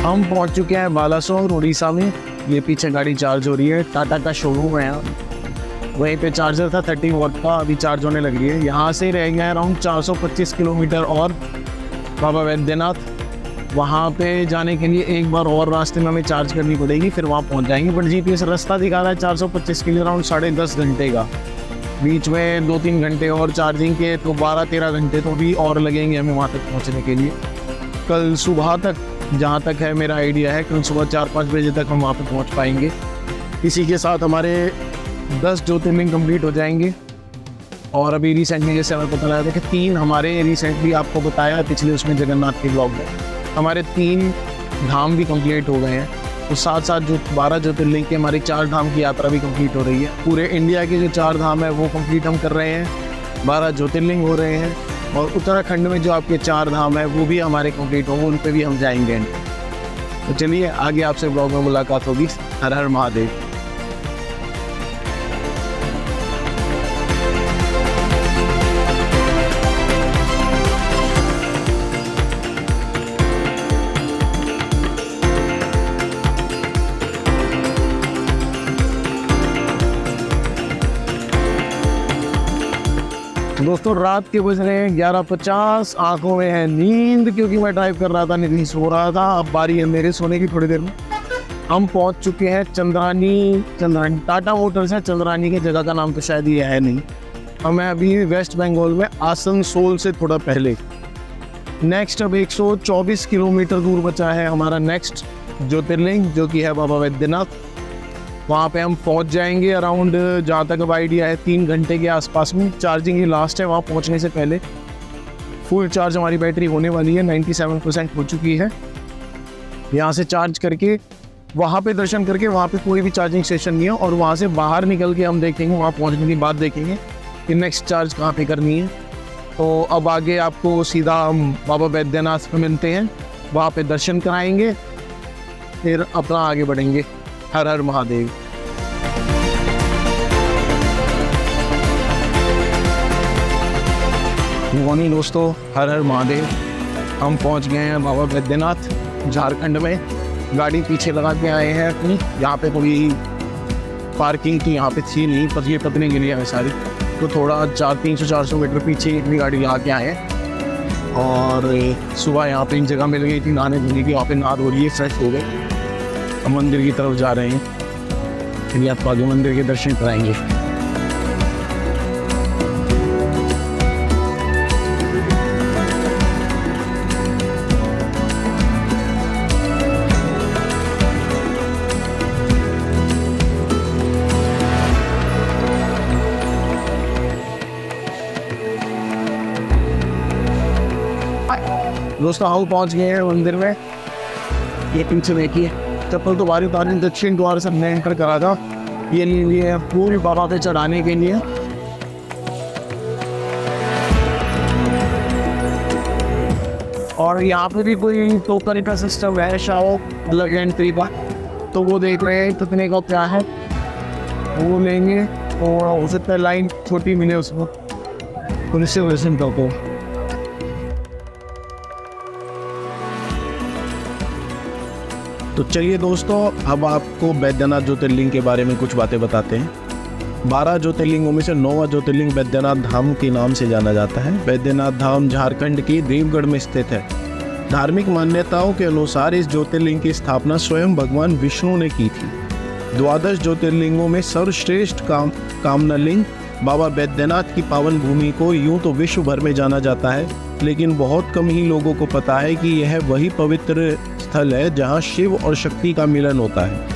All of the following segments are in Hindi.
हम पहुंच चुके हैं बालासोर उड़ीसा में। ये पीछे गाड़ी चार्ज हो रही है, टाटा का शोरूम है यहाँ। वहीं पे चार्जर था 30 वाट का, अभी चार्ज होने लग रही है। यहाँ से रह गया अराउंड 425 किलोमीटर और बाबा वैद्यनाथ। वहाँ पे जाने के लिए एक बार और रास्ते में हमें चार्ज करनी पड़ेगी, फिर वहाँ पहुँच जाएंगे। बट जीपीएस रास्ता दिखा रहा है 425 के लिए अराउंड 10.5 घंटे का। बीच में 2-3 घंटे और चार्जिंग के, तो 12-13 घंटे तो भी और लगेंगे हमें वहाँ तक पहुँचने के लिए। कल सुबह तक, जहाँ तक है मेरा आइडिया है, कल सुबह 4-5 बजे तक हम वहाँ पर पहुँच पाएंगे। इसी के साथ हमारे 10 ज्योतिर्लिंग कंप्लीट हो जाएंगे। और अभी रिसेंटली जैसे हमें पता लगा था कि 3 हमारे रिसेंटली आपको बताया पिछले उसमें जगन्नाथ के ब्लॉग में, हमारे 3 धाम भी कंप्लीट हो गए हैं। तो साथ साथ जो 12 ज्योतिर्लिंग की हमारी 4 धाम की यात्रा भी कंप्लीट हो रही है। पूरे इंडिया के जो 4 धाम है वो कंप्लीट हम कर रहे हैं, 12 ज्योतिर्लिंग हो रहे हैं। और उत्तराखंड में जो आपके 4 धाम है वो भी हमारे कंप्लीट होंगे, उन पर भी हम जाएंगे। तो चलिए आगे आपसे ब्लॉग में मुलाकात होगी। हर हर महादेव। दोस्तों रात के बज रहे हैं 11:50। आंखों में है नींद क्योंकि मैं ड्राइव कर रहा था, नहीं सो रहा था। अब बारी है मेरे सोने की थोड़ी देर में। हम पहुंच चुके हैं चंद्रानी। टाटा मोटर्स है चंद्रानी की, जगह का नाम तो शायद ये है नहीं। हमें अभी वेस्ट बंगाल में आसनसोल से थोड़ा पहले। नेक्स्ट अब 124 किलोमीटर दूर बचा है हमारा नेक्स्ट ज्योतिर्लिंग, जो कि है बाबा वैद्यनाथ। वहाँ पे हम पहुँच जाएंगे अराउंड, जहाँ तक अब आइडिया है, 3 घंटे के आसपास में। चार्जिंग ही लास्ट है वहाँ पहुँचने से पहले। फुल चार्ज हमारी बैटरी होने वाली है, 97% हो चुकी है। यहाँ से चार्ज करके वहाँ पे दर्शन करके, वहाँ पे कोई भी चार्जिंग स्टेशन नहीं है। और वहाँ से बाहर निकल के हम देखेंगे, वहाँ पहुँचने के बाद देखेंगे कि नेक्स्ट चार्ज कहाँ पे करनी है। तो अब आगे आपको सीधा हम बाबा वैद्यनाथ में मिलते हैं, वहाँ पे दर्शन कराएंगे, फिर अपना आगे बढ़ेंगे। हर हर महादेव। मॉर्निंग दोस्तों, हर हर महादेव। हम पहुंच गए हैं बाबा वैद्यनाथ झारखंड में। गाड़ी पीछे लगा के आए हैं अपनी। यहाँ पे कोई पार्किंग की यहाँ पे थी नहीं, पर ये पतने के लिए हमें सारी, तो थोड़ा 300-400 मीटर पीछे अपनी गाड़ी लगा के आए हैं। और सुबह यहाँ पे एक जगह मिल गई थी नहाने धोने की, वहाँ पे नहा धो लिए, फ्रेश हो गए। हम मंदिर की तरफ जा रहे हैं, फिर आपको आगे मंदिर के दर्शन कराएंगे। दोस्तों हम पहुंच गए हैं मंदिर में। ये पीछे देखिए, चप्पल तो बारी उतारी, दक्षिण द्वार से हमने एंटर करा था। ये लिए पूरी बाबा पे चढ़ाने के लिए। और यहाँ पे भी कोई टोकन का सिस्टम है शायद, मतलब एंट्री का, तो वो देख रहे हैं कितने का क्या है, वो लेंगे। और हो सकता है लाइन छोटी मिले उसको, पुलिस से वैसे को। तो चलिए दोस्तों, अब आपको वैद्यनाथ ज्योतिर्लिंग के बारे में कुछ बातें बताते हैं। 12 ज्योतिर्लिंगों में से 9वां ज्योतिर्लिंग वैद्यनाथ धाम के नाम से जाना जाता है। वैद्यनाथ धाम झारखंड के देवगढ़ में स्थित है। धार्मिक मान्यताओं के अनुसार इस ज्योतिर्लिंग की स्थापना स्वयं भगवान विष्णु ने की थी। 12 ज्योतिर्लिंगों में सर्वश्रेष्ठ कामनालिंग बाबा वैद्यनाथ की पावन भूमि को यूं तो विश्व भर में जाना जाता है, लेकिन बहुत कम ही लोगों को पता है कि यह वही पवित्र स्थल है जहां शिव और शक्ति का मिलन होता है।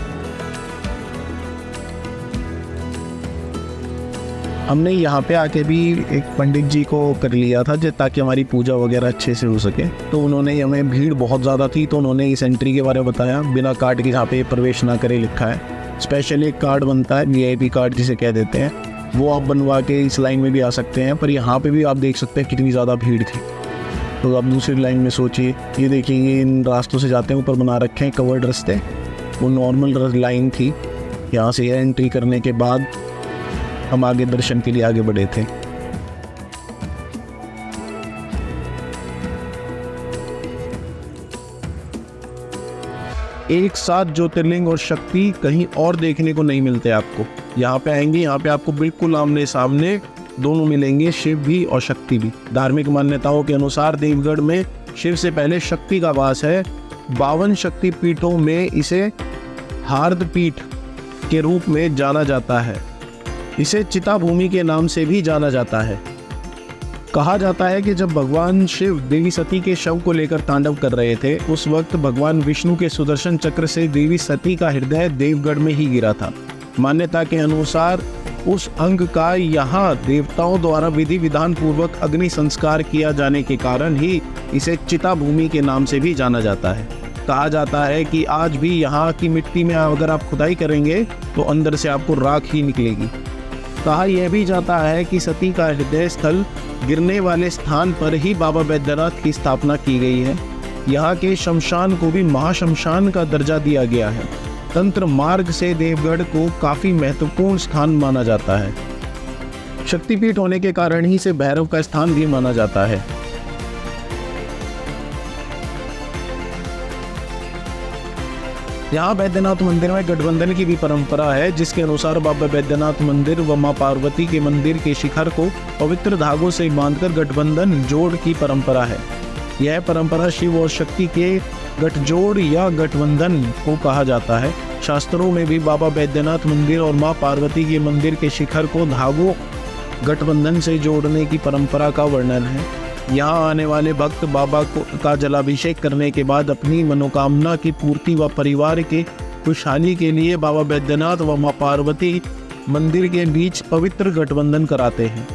हमने यहाँ पे आके भी एक पंडित जी को कर लिया था ताकि हमारी पूजा वगैरह अच्छे से हो सके। तो उन्होंने, हमें भीड़ बहुत ज़्यादा थी तो उन्होंने इस एंट्री के बारे में बताया। बिना कार्ड के यहाँ पे प्रवेश ना करे लिखा है। स्पेशल एक कार्ड बनता है, VIP कार्ड जिसे कह देते हैं, वो आप बनवा के इस लाइन में भी आ सकते हैं। पर यहाँ पे भी आप देख सकते हैं कितनी ज़्यादा भीड़ थी। तो आप दूसरी लाइन में सोचिए, ये देखिए इन रास्तों से जाते हैं, ऊपर बना रखे हैं कवर्ड रास्ते, वो नॉर्मल लाइन थी। यहाँ से एंट्री करने के बाद हम आगे दर्शन के लिए आगे बढ़े थे। एक साथ ज्योतिर्लिंग और शक्ति कहीं और देखने को नहीं मिलते आपको। यहाँ पे आएंगे, यहाँ पे आपको बिल्कुल आमने सामने दोनों मिलेंगे, शिव भी और शक्ति भी। धार्मिक मान्यताओं के अनुसार देवगढ़ में शिव से पहले शक्ति का वास है। 52 शक्ति पीठों में इसे हार्द पीठ के रूप में जाना जाता है। इसे चिता भूमि के नाम से भी जाना जाता है। कहा जाता है कि जब भगवान शिव देवी सती के शव को लेकर तांडव कर रहे थे, उस वक्त भगवान विष्णु के सुदर्शन चक्र से देवी सती का हृदय देवगढ़ में ही गिरा था। मान्यता के अनुसार उस अंग का यहाँ देवताओं द्वारा विधि विधान पूर्वक अग्नि संस्कार किया जाने के कारण ही इसे चिता भूमि के नाम से भी जाना जाता है। कहा जाता है कि आज भी यहाँ की मिट्टी में अगर आप खुदाई करेंगे तो अंदर से आपको राख ही निकलेगी। कहा यह भी जाता है कि सती का हृदय स्थल गिरने वाले स्थान पर ही बाबा बैद्यनाथ की स्थापना की गई है। यहाँ के शमशान को भी महाशमशान का दर्जा दिया गया है। तंत्र मार्ग से देवगढ़ को काफी महत्वपूर्ण स्थान माना जाता है। शक्तिपीठ होने के कारण ही इसे भैरव का स्थान भी माना जाता है। यहाँ बैद्यनाथ मंदिर में गठबंधन की भी परंपरा है, जिसके अनुसार बाबा बैद्यनाथ मंदिर व मां पार्वती के मंदिर के शिखर को पवित्र धागों से बांधकर गठबंधन जोड़ की परंपरा है। यह परंपरा शिव और शक्ति के गठजोड़ या गठबंधन को कहा जाता है। शास्त्रों में भी बाबा बैद्यनाथ मंदिर और मां पार्वती के मंदिर के शिखर को धागों गठबंधन से जोड़ने की परंपरा का वर्णन है। यहाँ आने वाले भक्त बाबा का जलाभिषेक करने के बाद अपनी मनोकामना की पूर्ति व परिवार के खुशहाली के लिए बाबा बैद्यनाथ व मां पार्वती मंदिर के बीच पवित्र गठबंधन कराते हैं।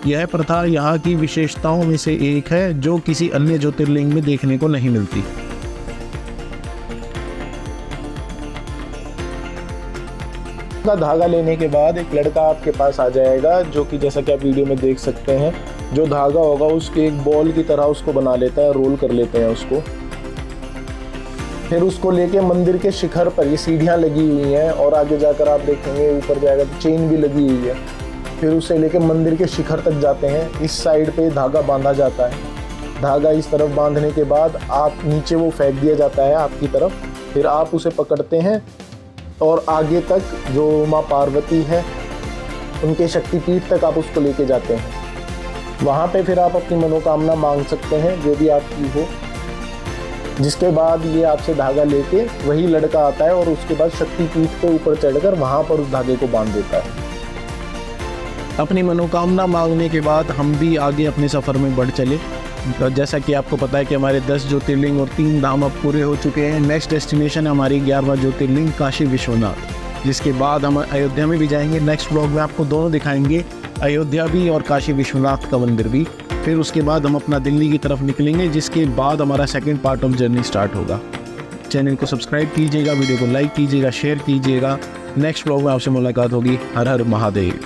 यह प्रथा यहाँ की विशेषताओं में से एक है, जो किसी अन्य ज्योतिर्लिंग में देखने को नहीं मिलती। का धागा लेने के बाद एक लड़का आपके पास आ जाएगा, जो कि जैसा कि आप वीडियो में देख सकते हैं, जो धागा होगा उसके एक बॉल की तरह उसको बना लेता है, रोल कर लेते हैं उसको। फिर उसको लेके मंदिर के शिखर पर, ये सीढ़ियाँ लगी हुई हैं और आगे जाकर आप देखेंगे ऊपर जाएगा तो चेन भी लगी हुई है। फिर उसे लेके मंदिर के शिखर तक जाते हैं। इस साइड पे धागा बांधा जाता है। धागा इस तरफ बांधने के बाद आप नीचे वो फेंक दिया जाता है आपकी तरफ। फिर आप उसे पकड़ते हैं और आगे तक जो माँ पार्वती है उनके शक्तिपीठ तक आप उसको लेके जाते हैं। वहाँ पे फिर आप अपनी मनोकामना मांग सकते हैं, जो भी आपकी हो। जिसके बाद ये आपसे धागा लेके वही लड़का आता है और उसके बाद शक्तिपीठ के ऊपर चढ़कर वहाँ पर उस धागे को बांध देता है। अपनी मनोकामना मांगने के बाद हम भी आगे अपने सफ़र में बढ़ चले। तो जैसा कि आपको पता है कि हमारे 10 ज्योतिर्लिंग और 3 धाम अब पूरे हो चुके हैं। नेक्स्ट डेस्टिनेशन है हमारी 11वां ज्योतिर्लिंग काशी विश्वनाथ, जिसके बाद हम अयोध्या में भी जाएंगे। नेक्स्ट ब्लॉग में आपको दोनों दिखाएंगे, अयोध्या भी और काशी विश्वनाथ का मंदिर भी। फिर उसके बाद हम अपना दिल्ली की तरफ निकलेंगे, जिसके बाद हमारा second part of journey start होगा। चैनल को सब्सक्राइब कीजिएगा, वीडियो को लाइक कीजिएगा, शेयर कीजिएगा। नेक्स्ट ब्लॉग में आपसे मुलाकात होगी। हर हर महादेव।